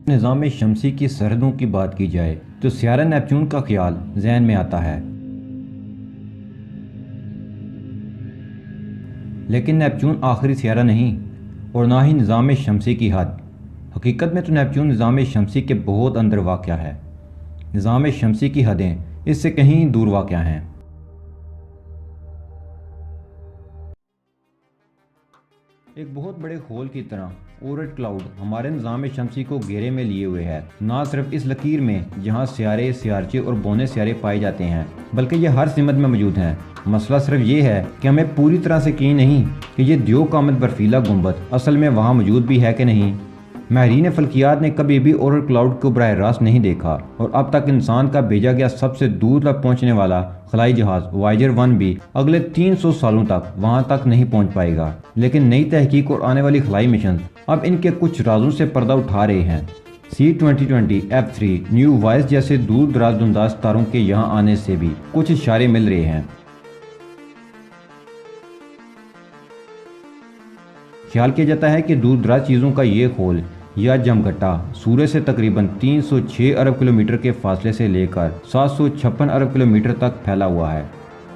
निज़ाम शमसी की सरहदों की बात की जाए तो सियारा नेपच्यून का ख्याल जहन में आता है, लेकिन नेपच्यून आखिरी सियारा नहीं और ना ही निज़ाम शमसी की हद। हकीकत में तो नेपच्यून निज़ाम शमसी के बहुत अंदर वाक़या है। निज़ाम शमसी की हदें इससे कहीं दूर वाक़या हैं। एक बहुत बड़े होल की तरह ओरेट क्लाउड हमारे निज़ाम शमसी को घेरे में लिए हुए है। ना सिर्फ इस लकीर में जहाँ सियारे, सियारचे और बौने सियारे पाए जाते हैं, बल्कि ये हर सिमत में मौजूद हैं। मसला सिर्फ ये है कि हमें पूरी तरह से यकीन नहीं कि ये दियो कामत बर्फीला गुंबद असल में वहाँ मौजूद भी है कि नहीं। माहिरीन फल्कियात ने कभी भी ओरेट क्लाउड को बराह रास्त नहीं देखा और अब तक इंसान का भेजा गया सबसे दूर तक पहुंचने वाला खलाई जहाज वायेजर 1 भी अगले 300 सालों तक वहां तक नहीं पहुंच पाएगा। लेकिन नई तहकीक और आने वाली खलाई मिशन अब इनके कुछ राजों से पर्दा उठा रहे हैं। C2020 F3 न्यू वाइस जैसे दूर दराज दुंदाज तारों के यहाँ आने से भी कुछ इशारे मिल रहे हैं। ख्याल किया जाता है कि दूर दराज चीज़ों का ये खोल या जमघटा सूरज से तकरीबन 306 अरब किलोमीटर के फासले से लेकर 756 अरब किलोमीटर तक फैला हुआ है।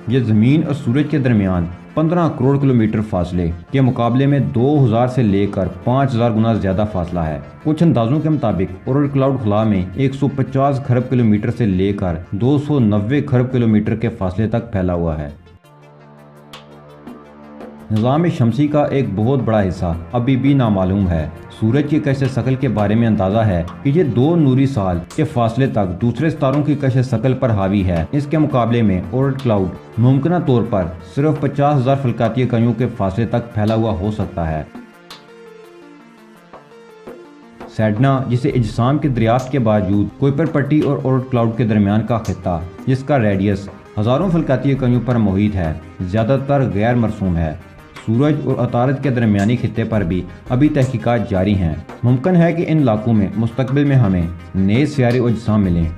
यह ज़मीन और सूरज के दरमियान 15 करोड़ किलोमीटर फासले के मुकाबले में 2000 से लेकर 5000 गुना ज़्यादा फासला है। कुछ अंदाजों के मुताबिक ओरेट क्लाउड खला में 150 खरब किलोमीटर से लेकर 290 खरब किलोमीटर के फासले तक फैला हुआ है। निज़ाम शमसी का एक बहुत बड़ा हिस्सा अभी भी नामालूम है। सूरज की कश शकल के बारे में अंदाज़ा है कि ये 2 नूरी साल के फासले तक दूसरे सितारों की कश शकल पर हावी है। इसके मुकाबले में ओरेट क्लाउड मुमकिन तौर पर सिर्फ 50,000 फल्काती इकाइयों के फासले तक फैला हुआ हो सकता है। सेडना, जिसे इजसाम के दरियाफ्त के बावजूद कुइपर पट्टी और ओरेट क्लाउड के दरमियान का खित्ता, जिसका रेडियस हज़ारों फल्काती इकाइयों पर मुहित है, ज़्यादातर गैर मरसूम है। सूरज और अतारद के दरमियानी खित्ते पर भी अभी तहकीकात जारी हैं। मुमकिन है कि इन इलाकों में मुस्तकबिल में हमें नए सियारे और अजसाम मिलें।